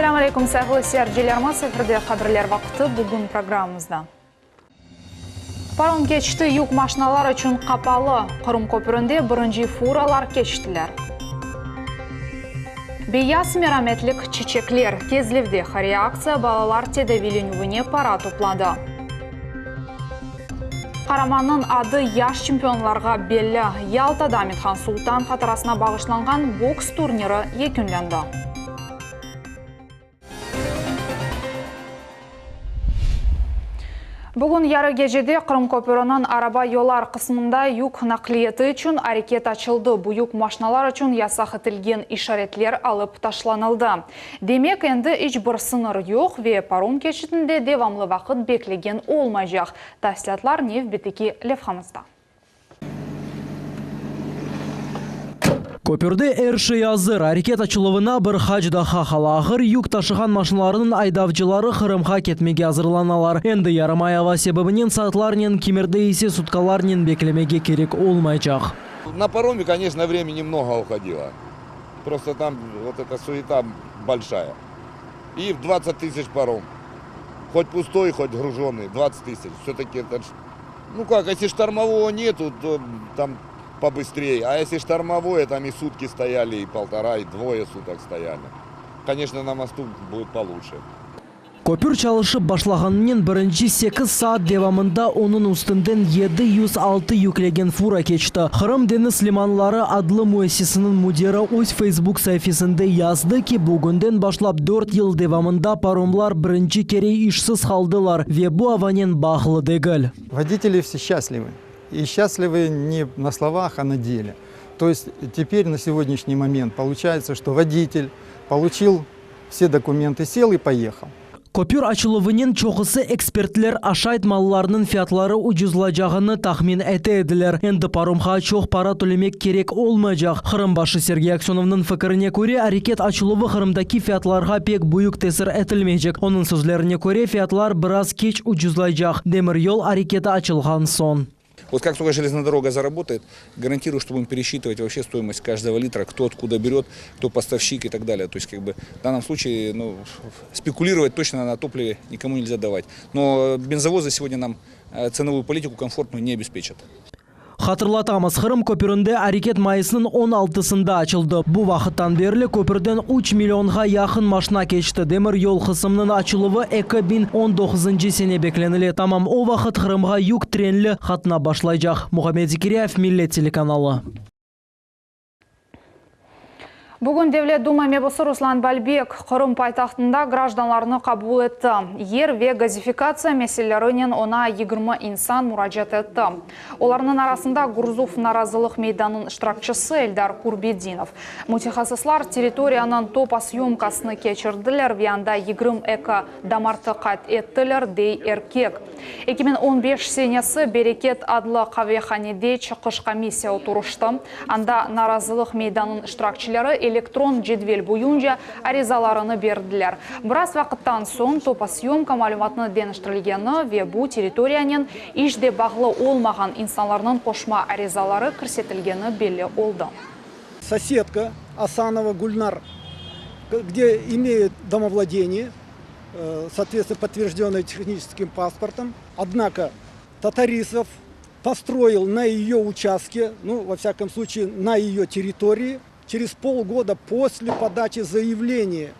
Assalamu alaikum sevgili seyircilerimiz. Seferde haberler vakti bugün programımızda. Parom geçti yük maşinalar için kapalı. Kırım köpründe birinci furalar geçtiler. Beyaz merametlik çiçekler Tezlevde reaksiya balalar tedavilenuvine para topladı. Karaman'ın adı yaş çempionlarga belli. Yaltada Amithan Sultan hatırasına bağışlanған boks turniri yekünlendi. Bugün yarı gecede Kırım Köprünün araba yollar kısmında yük nakliyeti için hareket açıldı. Bu yük maşinalar için yasak etilgen işaretler alıp taşlanıldı. Demek endi hiçbir sınır yok ve parom geçidinde devamlı vakit beklegen olmayacak. Tafsilatlar Nevbeteki levhamızda. Көпірде әрші языр, әрекет açılığına bir hacdaha halağır, yük taşıған машиналарының айдавчылары Қырымға кетмеге азырланалар. Енді ярымаява себебінен саатларнен кемерде есе суткаларнен беклемеге керек olmayacak. На пароме, конечно, времени много уходило. Просто там вот эта суета большая. И в 20 тысяч паром. Хоть пустой, хоть груженный, 20 тысяч. Все-таки это... Ну как, если штормового нету, то там побыстрее. А если штормовое, там и сутки стояли, и полтора, и двое суток стояли. Конечно, на мосту будет получше. Көпір çalışıp başlағанымен бірінші 8 saat devamında onun üstünden 706 yüklegen fura geçti. Kırım Deniz Limanları adlı müessesinin müdiri öz Facebook sayfasında yazdı ki bugünden başlap 4 yıl devamında paromlar birinci kere işsiz kaldılar ve bu avanen bağlı değil. Водители все счастливы. И счастливы не на словах, а на деле. То есть теперь на сегодняшний момент получается, что водитель получил все документы, сел и поехал. Köpür açılığının çoğusu ekspertler aşayt mallarının fiyatları ucuzlayacağını tahmin etediler. Endi paromға çok para tölemek gerek olmayacak. Kırım başı Sergey Aksionov'un fikrine göre hareket açılığı Kırım'daki fiyatlarga pek büyük tesir etilmeyecek. Onun sözlerine göre fiyatlar biraz geç ucuzlayacak. Demiryol hareketi açılған son. Вот как только железная дорога заработает, гарантирую, что будем пересчитывать вообще стоимость каждого литра, кто откуда берет, кто поставщик и так далее. То есть как бы в данном случае спекулировать точно на топливе никому нельзя давать. Но бензовозы сегодня нам ценовую политику комфортную не обеспечат. Hatırlatamız, Kırım köpüründe hareket Mayıs'ın 16'sında açıldı. Bu vakıttan beri köpürden 3 milyonga yakın maşına geçti. Demir yol kısmının açılığı 2019 sene beklenili. Tamam o vakit Kırım'a yük trenli hatına başlayacak. Muhammed Zikriyev, Millet Teлеканалы. Bugün Devlet Duma mebisi Ruslan Balbek Kırım paytaxtında gражданларны kabul etti. Yer ve gazifikasiya meselelerinden ona 20 insan müracaat etti. Onların arasında Gurzuf narazılıq meydanının iştirakçısı Eldar Kurbedinov. Mütehassıslar teritoriyanın topa syomkasını keçirdiler ve anda 20 eka damartı qat ettiler dey erkek. 2015 senesi Bereket adlı kahvehanede çıkış komissiya oturuştu. Anda narazılıq meydanının iştirakçıları elektron cedvel boyunca arizalarını berdiler. Biraz vakittan son topasiyomka malumatını deniştirilgeni ve bu teritoriyanın işde bağlı olmayan insanların koşma arizaları kırsetilgeni belli oldu. Соседка Асанова Гульнар, где имеет домовладение, соответственно, подтвержденное техническим паспортом. Однако Татарисов построил на ее участке, ну, во всяком случае, на ее территории, через полгода после подачи заявления.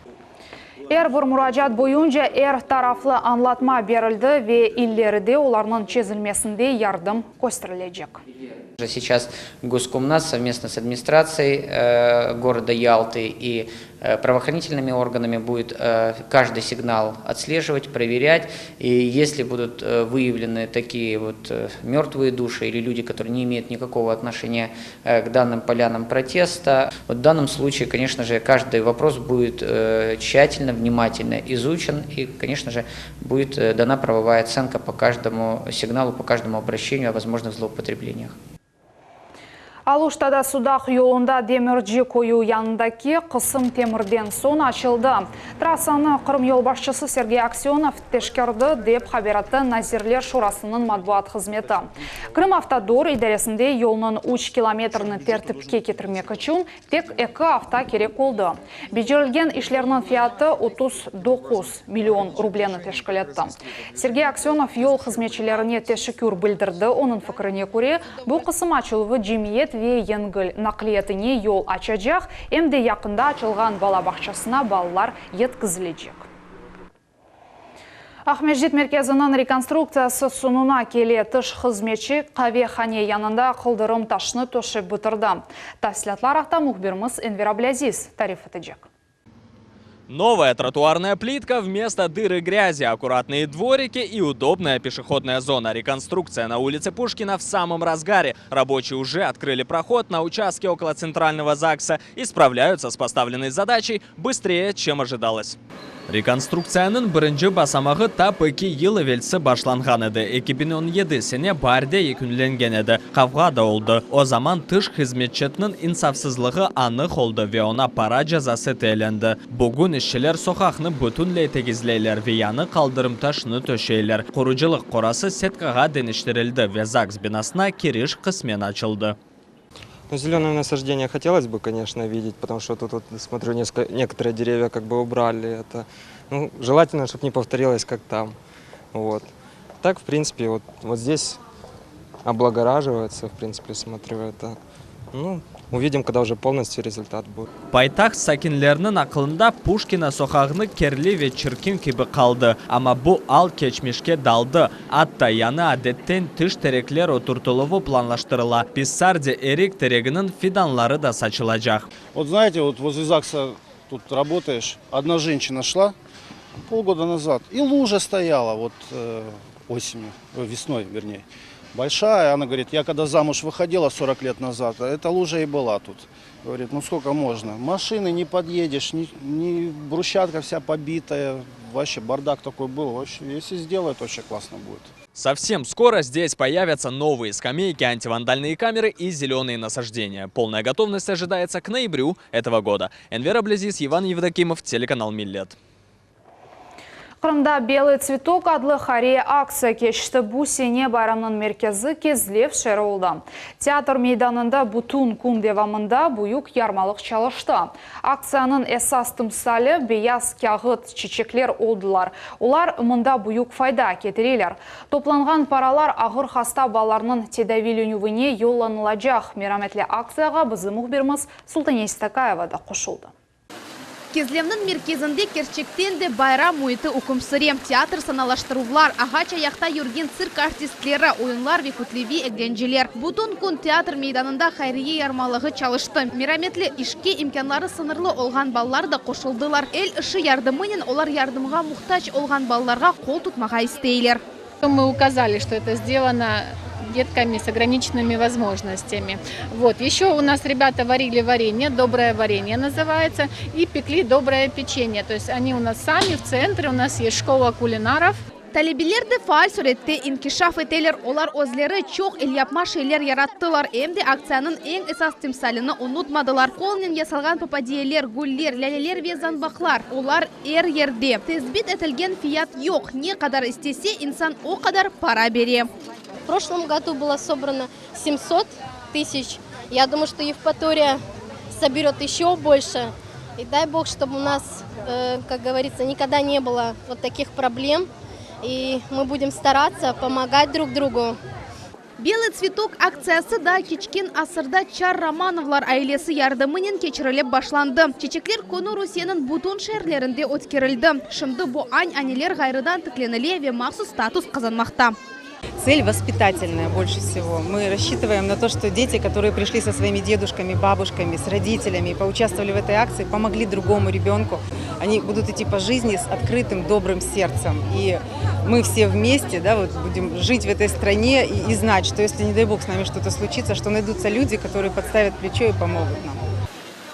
Bir müracaat boyunca taraflı anlatma verildi ve illerinde onların çözülmesinde yardım gösterilecek. Сейчас Госкомнадзор совместно с администрацией города Ялты и правоохранительными органами будет каждый сигнал отслеживать, проверять. И если будут выявлены такие вот мертвые души или люди, которые не имеют никакого отношения к данным полянам протеста, вот в данном случае, конечно же, каждый вопрос будет тщательно, внимательно изучен и, конечно же, будет дана правовая оценка по каждому сигналу, по каждому обращению о возможных злоупотреблениях. Алуштада Судақ yolunda деміржі қою янындаки қысым темірден сон ашылды. Трассаны Қырым ел басшысы Сергей Аксенов тешкерді деп хабаратты Назирлер Шурасының матбуат қызметі. Қырым автодор идаресінде yolының 3 километріні тәртіпке кетірмек үшін тек 2 авто керек oldu. Бежірілген ішлерінің фияты 39 миллион рублені тешкілетті. Сергей Аксенов yol қызметшілеріне тешікүр білдірді. Оның фікіріне көре, бұл қысым ашылығы жемиет ве енгіл нақлиетіне yol açacak, әмде яқында açылған балабақшасына балалар еткізілежек. Ахмеджит мерkezінің реконструкциясы сонуна келе тыш қызметші қаве-хане янында қылдырым ташыны төшіп бұтырды. Тәсілатлар ақта мұхбиріміз Энвер Аблязиз тариф етежек. Новая тротуарная плитка вместо дыры грязи, аккуратные дворики и удобная пешеходная зона. Реконструкция на улице Пушкина в самом разгаре. Рабочие уже открыли проход на участке около центрального ЗАГСа и справляются с поставленной задачей быстрее, чем ожидалось. Реконструкцияның бірінші басамағы тап 2 ел велсі башланған еді. 2017-сіне барде екінленген еді. Қавға да oldu. О заман тыш хизметчетінің инсафсызлығы анық oldu ve ona para жазасы тәйленді. Бүгін ішшілер соқақны бүтінлей тегізлейлер ve яны қалдырым ташыны төшейлер. Құруcılık қорасы сеткаға денештірілді ve ЗАГС бинасына кириш қысмен açıldı. Ну, зеленое насаждение хотелось бы, конечно, видеть, потому что тут, смотрю, некоторые деревья как бы убрали. Это, ну, желательно, чтобы не повторилось, как там. Вот. Так, в принципе, вот здесь облагораживается, в принципе, смотрю, это. Ну, увидим, когда уже полностью результат будет. Пайтақ сәкинлерінің ақылында Пушкина соқағыны керлі ве чіркін кебі қалды. Ама бұл ал кечмешке далды. Атта яны адеттен тыш тереклер отуртылығы планлаштырыла. Писсарде эрик терегінің фиданлары да сачылacak. Вот знаете, вот возле ЗАГСа тут работаешь, одна женщина шла полгода назад, и лужа стояла вот осенью, весной вернее. Большая, она говорит, я когда замуж выходила 40 лет назад, эта лужа и была тут. Говорит, ну сколько можно? Машины не подъедешь, ни брусчатка вся побитая, вообще бардак такой был. Вообще, если сделают, очень классно будет. Совсем скоро здесь появятся новые скамейки, антивандальные камеры и зеленые насаждения. Полная готовность ожидается к ноябрю этого года. Энвер Аблязиз, Иван Евдокимов, телеканал Миллет. Қырымда белый цветок адлы харея акция кешті бұ сене байрамның меркезі кезлев шәрі олды. Театр мейданында бұтун күн девамында бұйық ярмалық чалышты. Акцияның эсас тымсалы бейаз кағыт чечеклер олдылар. Олар мұнда бұйық файда кетірелер. Топланған паралар ағыр хаста баларының тедавиленуіне йолланылажақ. Мераметлі акцияға бізі мұхбиріміз Султанес Такаева да қошылды. Кезлемнің мерkezінде керчектен де байрам ойыты ұкымсырем. Театр саналаштырулар, ағача яқта юрген цирк артистлері, ойынлар ве күтлеви әгленжелер. Бұтын күн театр мейданында хайрие ярмалығы чалышты. Мераметлі ішке имканлары сынырлы олған баллар да қошылдылар. Әл ұшы ярдымынен олар ярдымға мұқтач олған балларға қол тұтмаға істейлер. Мы указали, что это сделано детками с ограниченными возможностями. Вот. Еще у нас ребята варили варенье, доброе варенье называется, и пекли доброе печенье. То есть они у нас сами в центре, у нас есть школа кулинаров. Талибилерді фаал сүретті инкишаф етелер, олар өзлері чоқ ел-япма шейлер яраттылар. Әмді акцияның ең эсас тимсалыны ұнытмадылар. Қолмен ясалған пападиелер, гүллер, ләлелер ве занбақлар. Олар ер-ерде. Тезбит етілген фият yok. Не қадар істесе, инсан о қадар пара бере. В прошлом году было собрано 700 тысяч. Я думаю, что Евпатория соберет еще больше. И дай Бог, чтобы у нас, как говорится, никогда не было вот таких проблем. И мы будем стараться помогать друг другу. Белый цветок акциясы да кечкен асырда Чар Романовлар айлесі ярдымынен кечіріліп башланды. Чечеклер көні Русияның бутон шәрлерінде өткерілді. Шымды бұ анелер ғайрыдан тікленіле ве мақсус статус қазанмақта. Цель воспитательная больше всего. Мы рассчитываем на то, что дети, которые пришли со своими дедушками, бабушками, с родителями и поучаствовали в этой акции, помогли другому ребенку. Они будут идти по жизни с открытым, добрым сердцем. И мы все вместе, да, вот, будем жить в этой стране и знать, что если, не дай бог, с нами что-то случится, что найдутся люди, которые подставят плечо и помогут нам.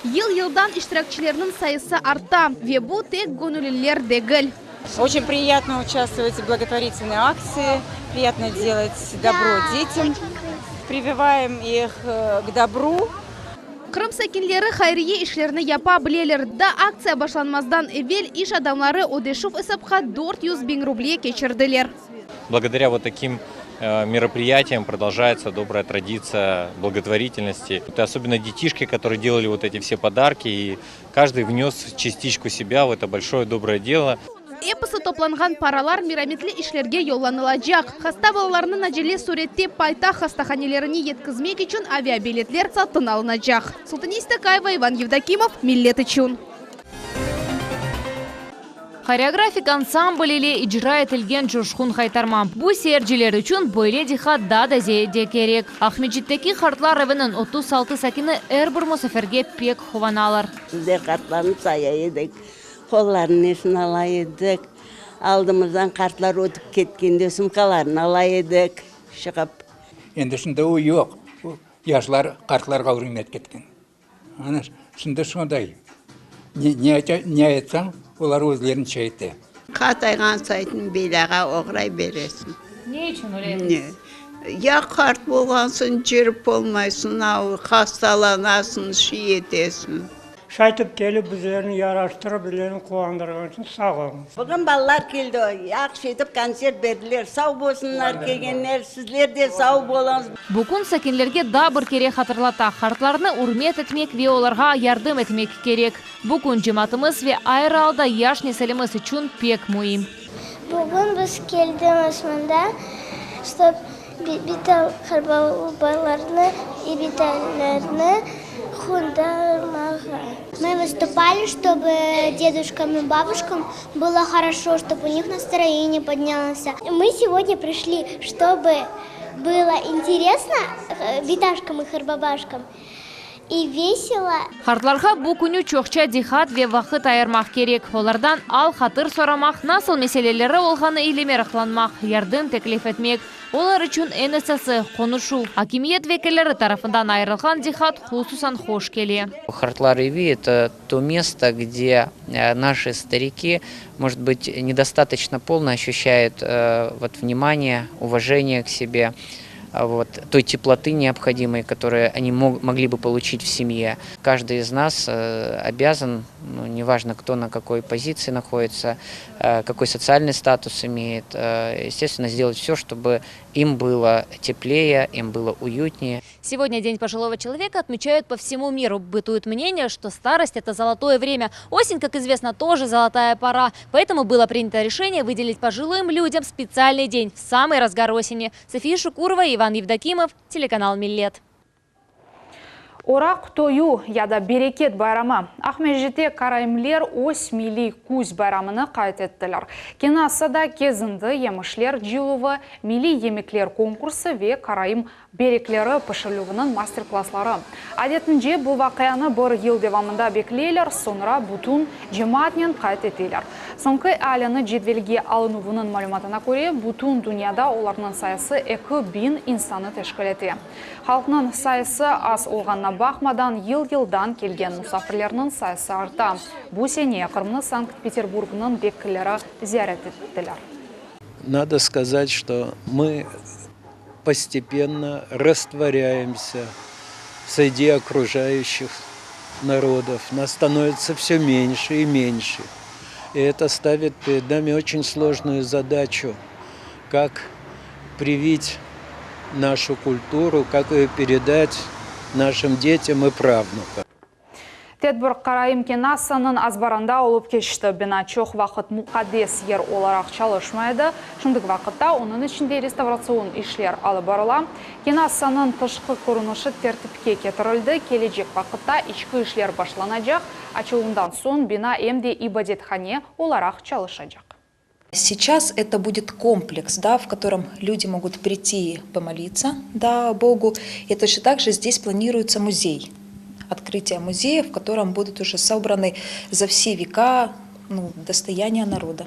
Ел-елдан иштиракчилерінің сайысы арта. Ве бұ тек гонулелер дегіл. Очень приятно участвовать в благотворительной акции, приятно делать добро детям. прививаем их к добру. Кырым сәкинлері хайрие ишлеріні япа білелер. Да акция башланмаздан эвел иш адамлары Одешов исапха 400 000 рублей кечірділер. Благодаря вот таким мероприятиям продолжается добрая традиция благотворительности. Это особенно детишки, которые делали вот эти все подарки, и каждый внес частичку себя в это большое доброе дело. Эпосы топланган паралар мираметлі ишлерге йолланылачак. Хаста балаларының әжеле суретте пайта хастаханелеріне еткізмек үшін авиабилетлер сатын алынacak. Султани Истакаева, Иван Евдокимов, Миллет үшін. Хореографик ансамбль или ижра етілген жошқун қайтарма. Бұ серджелер үшін бойле дихат да зейде керек. Ахмеджиттеки қартлар ревенін 36 сәкіні әрбір мұсаферге пек хованалар. Біздер қартларын сая едік, қолларын ешін ала едік. Алдымыздан қартлар өтіп кеткенде сұмкаларын ала едік, шығып. Енді шында ой жоқ, яшылар қартларға үрінет кеткен. Ана шында сондай. Не айтсаң, олар өзлерін шайтты. Қатайған сайтын белаға оғырай бересін. Не үшін ойлайсыз? Я қарт болғансын, жүріп болмайсын, хасталанасың, шиетесін. Шайтып келіп біздерін яраштырып, білерін қуандырған үшін сау болыңыз. Бүгін балалар келді, ақш етіп концерт берділер. Сау болсынлар келгенлер, сіздер де сау болыңыз. Бүгін сәкенлерге да бір керек хатырлата. Қартларыны үрмет етмек ве оларға ярдым етмек керек. Бүгін жематымыз ве айралда яш неселіміз үшін пек мұйым. Бүгін біз келдіміз мұнда, чтоб битал харбаларны и биталлерны хундармага. Мы выступали, чтобы дедушкам и бабушкам было хорошо, чтобы у них настроение поднялось. Мы сегодня пришли, чтобы было интересно биташкам и харбабашкам и весело. Қартларға бұ күні чоқча дихат ве вақыт айырмақ керек. Олардан ал хатыр сорамақ, насыл меселелері олғаны илемер қыланмақ, ярдым теклиф етмек. Олар үшін НСС қонушу. Акимиет векелері тарафындан айырылған дихат хусусан хош келе. Хартлар-Иви – это то место, где наши старики, может быть, недостаточно полно ощущают внимание, уважение к себе, той теплоты необходимой, которую они могли бы получить в семье. Каждый из нас обязан, неважно кто на какой позиции находится, какой социальный статус имеет, естественно, сделать все, чтобы им было теплее, им было уютнее. Сегодня День пожилого человека отмечают по всему миру. Бытует мнение, что старость – это золотое время. Осень, как известно, тоже золотая пора. Поэтому было принято решение выделить пожилым людям специальный день в самый разгар осени. София Шукурова, Иван Евдокимов, телеканал Миллет. Орақ тою яда берекет байрамы. Ахмеджите караймлер ос мили куз байрамыны қайт еттілер. Кенасада кезінді емішлер жылуы мили емеклер конкурсы ве карайым береклері пішілігінің мастер-класслары. Адетінже бұл вақияны бір ел девамында беклейлер, сонра бұтын жематнен қайт еттілер. Соңқы әліні жедвелге алынуының малюматына көре, бұтын дүнияда оларының сайысы 2000 инсаны тешкіл еті. Халқының сайысы аз олғанна бақмадан ел-елдан келген мұсафірлерінің сайысы арта. Бұл сене Қырымны Санкт-Петербургның беккілері зиярет еттілер. Надо сказать, что мы постепенно растворяемся среди окружающих народов. Нас становится все меньше и меньше. И это ставит перед нами очень сложную задачу, как привить нашу культуру, как ее передать нашим детям и правнукам. Тедбір қарайым кенасының азбарында олып кешті. Бина чоқ вақыт мұқадес ер оларақ чалышмайды. Шындық вақытта оның ішінде реставрацион ишлер алы барыла. Кенасының тышқы көрініші тертіпке кетірілді. Келечек вақытта ішкі ишлер башланacak. Ачылымдан соң бина емде ибадетхане оларақ чалышacak. Сейчас это будет комплекс, в котором люди могут прийти помолиться Богу. И точно так же здесь планируется музей. Открытие музея, в котором будут уже собраны за все века достояния народа.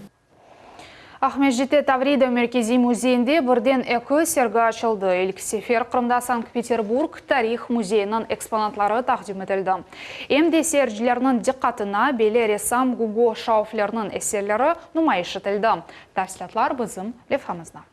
Ахмеджите Таврида меркези музейінде бірден экі сергі ашылды. Илк сефер Қырымда Санкт-Петербург тарих музейінің экспонатлары тақдим етілді. Емде серджілерінің диққатына беле ресам Гуго Шауфлерінің әсерлері нұмайыш етілді. Тәфсілатлар бізім левхамызна.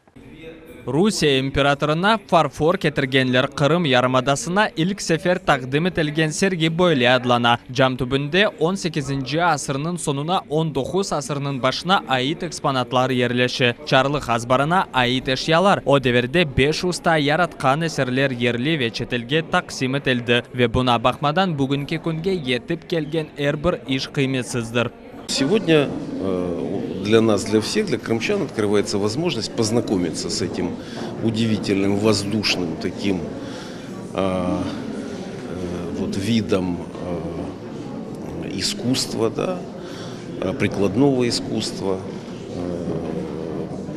Русия императорына фарфор кетіргенлер Қырым ярымадасына ilk sefer тақдим етілген серги бойлы адлана. Жам түбінде 18 асырының сонуна 19 асырының башына айыт экспонатлар ерлеші. Чарлық азбарына айыт эшялар. О деверде 5 уста яратқан эсерлер ерлі ве четелге тақсим етілді. Ве бұна бақмадан бүгінгі күнге етіп келген әрбір иш қиметсіздір. Сегодня для нас, для всех, для крымчан открывается возможность познакомиться с этим удивительным, воздушным таким вот видом искусства, да, прикладного искусства,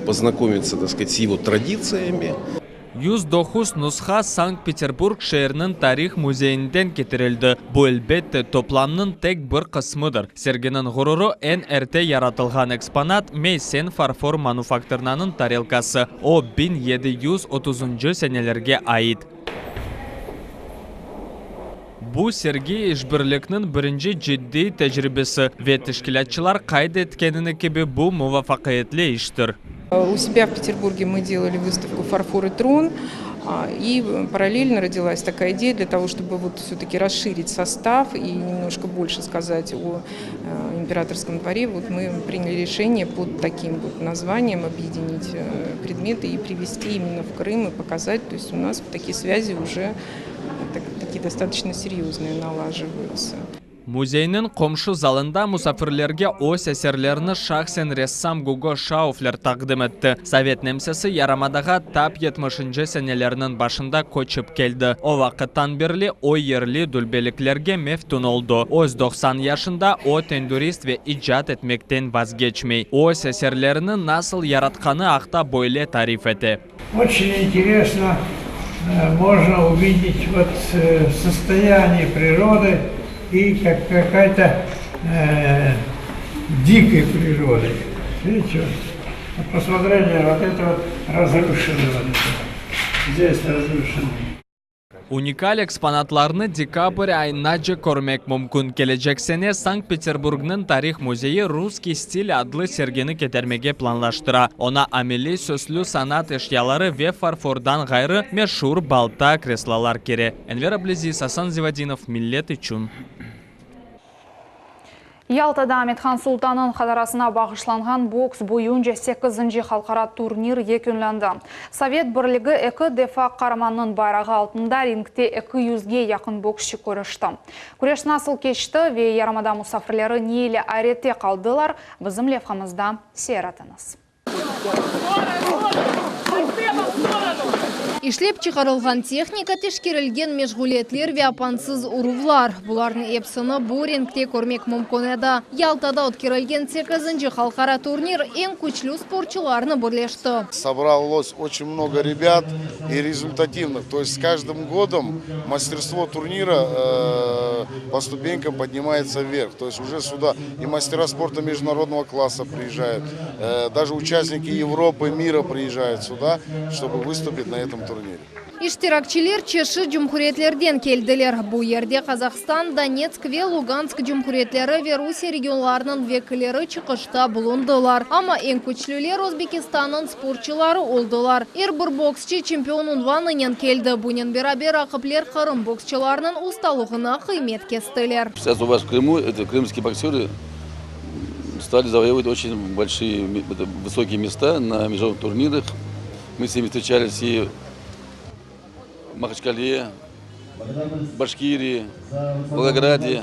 познакомиться, так сказать, с его традициями. 109 нұсқа Санкт-Петербург шерінің тарих музейінден кетірілді. Бұл әлбетте топламның тек бір қысмыдыр. Сергенің ғұрыры ән әрте яратылған экспонат Мейсен фарфор мануфактурнаның тарелкасы. О 1730 сенелерге айыт. Бұл серги ішбірлікнің бірінші жидді тәжірибесі. Ве тәшкілатчылар қайды еткеніне кебе бұл мувафақиетлі іштір. У себя в Петербурге мы делали выставку «Фарфор и трон», и параллельно родилась такая идея для того, чтобы вот все-таки расширить состав и немножко больше сказать о императорском дворе. Вот мы приняли решение под таким вот названием объединить предметы и привезти именно в Крым и показать. То есть у нас такие связи уже такие достаточно серьезные налаживаются. Музейнің қомшы залында мұсафирлерге ос әсерлеріні шахсен рессам Гуго Шауфлер тақдым етті. Совет немсесі Ярамадаға тап 70-ші сенелерінің башында көчіп келді. О вақыттан берлі о ерлі дүлбеліклерге мефтун олды. Өз 90 яшында о тендурист ве иджат етмектен вазгечмей. Ос әсерлеріні насыл яратқаны ақта бойле тариф еті. Очень интересно, можно увидеть вот состояние природы и как какая-то дикой природы. Видите, вот посмотрите, вот это вот разрушено. Здесь разрушено. Уникаль экспонатларны декабрь айнажы көрмек мүмкін. Келечек сене Санкт-Петербургның тарих музейі русский стиль адлы сергені кетермеге планлаштыра. Она амели сөслü санат эшялары ве фарфордан ғайры мешур балта креслалар кере. Энвер Аблизи, Сасан Зивадинов, Миллет Ичун. Ялтада Аметхан Султанын қадарасына бағышланған бокс бойынша 8-ші халқара турнир екінләнді. Совет бірлігі 2 дефа қараманның байрағы алтында рингте 200-ге яқын боксшы көрішті. Күреш насыл кешті ве Ярамада мұсафірлері нейлі әретте қалдылар, бізім левхамызда сератыныз. Ишлеп чыгарылган техника тешкерилген межгулетлер ве апансыз урувлар. Буларны эпсыны бу рингте көрмек мүмкін еді. Ялтада өткөрүлгөн 8-ші халқара турнир ең күчлүү спортчуларны бірлешті. Собралось очень много ребят и результативных. То есть с каждым годом мастерство турнира по ступенькам поднимается вверх. То есть уже сюда и мастера спорта международного класса приезжают, даже участники Европы, мира приезжают сюда, чтобы выступить на этом турнире. Иштиракчилер чеши жумхуриетлерден келдилер. Бу ерде Казахстан, Донецк ве Луганск жумхуриетлери ве Русия регионларынын векилери чыгышта булундылар. Ама эң күчлүүлер Өзбекистанын спортчулары олдылар. Эр-бир боксчы чемпион унванынен келди. Бунен берабер акыплер Кырым боксчыларынын усталыгына кыймет кестилер. Сейчас у вас в Крыму крымские боксеры стали завоевывать очень большие, высокие места на международных турнирах. Мы с ними встречались и в Махачкале, Башкирии, Волгограде.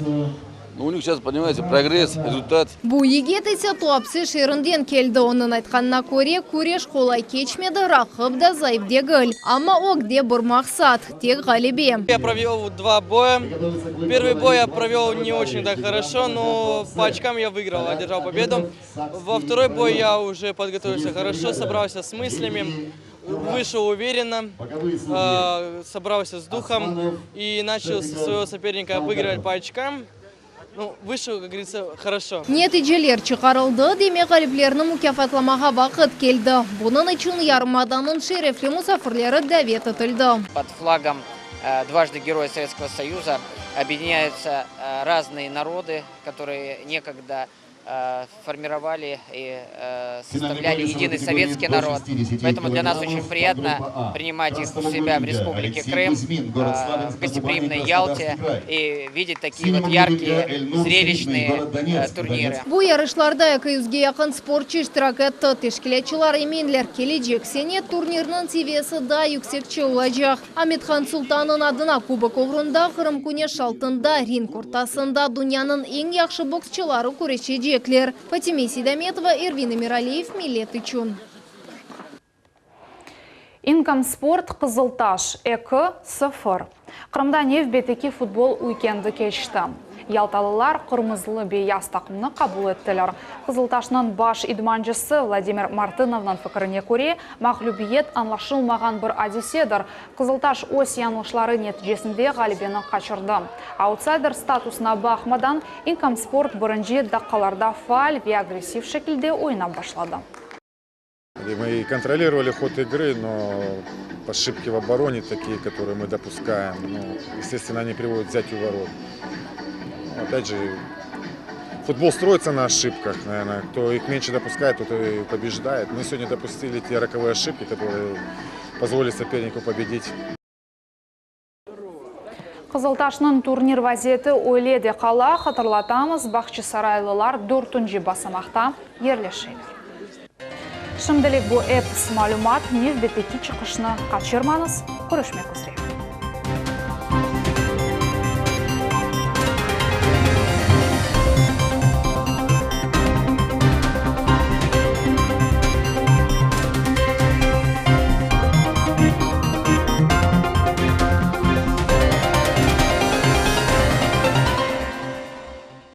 Но у них сейчас, понимаете, прогресс, результат. Бу егет ise туапсы шерінден келді. Оның айтқанына көре, күреш қолай кечмеді, рақып да зайыпде гөл. Ама огде бір мақсат, тек ғалибе. Я провел 2 боя. Первый бой я провел не очень так хорошо, но по очкам я выиграл, одержал победу. Во второй бой я уже подготовился хорошо, собрался с мыслями. Вышел уверенно, собрался с духом и начал своего соперника обыгрывать по очкам. Ну, вышел, как говорится, хорошо. Нәтижелер чыгарылды, демек галиплерни мукафатламага вакыт келди. Бунун үчүн Ярымаданын шерефли мусафирлери дәвет этилди. Под флагом дважды Героя Советского Союза объединяются разные народы, которые некогда формировали и составляли единый советский народ. Поэтому для нас очень приятно принимать их у себя в Республике Крым, в гостеприимной Ялте и видеть такие вот яркие, зрелищные турниры. Bu yarışlarda 200'ge yakın sporcu iştirak etti. Teşkilatçılar eminler gelecek sene turnirinin seviyesi daha yüksekçe olacak. Ahmetхан Sultan'ın adına kubok uğrunda Kırım Güneş altında ring ortasında dünyanın en yaxşı boksçıları kurashacaklar. Fatime Sidametova, Ervin Emиралиев, Millet için. Income Sport Kızıltaş 2-0. Kırım'da nevbeteki futbol uikendi keçti. Ялталылар kırmızılı beyaz takımını kabul ettiler. Kızıltaş'ın baş idmancısı Vladimir Martinov'nın fikrine göre mağlubiyet anlaşılmagan bir hadisedir. Kızıltaş öz yanlışları neticesinde galibini kaçırdı. Outsider statusuna bakmadan Income Sport birinci dakikalarda faal ve agresif şekilde oyuna başladı. Мы контролировали ход игры, но ошибки в обороне такие, которые мы допускаем, естественно, они приводят к взятию ворот. Опять же, футбол строится на ошибках, наверное. Кто их меньше допускает, тот и побеждает. Мы сегодня допустили те роковые ошибки, которые позволили сопернику победить. Kızıltaş'ın turnir vaziyeti öyle kala hatırlatamız. Bahçesaraylılar 4. basamakta yerleşiyor. Şimdilik bu epis malumat nevbeteki çıkışını kaçırmanız. Görüşmek üzere.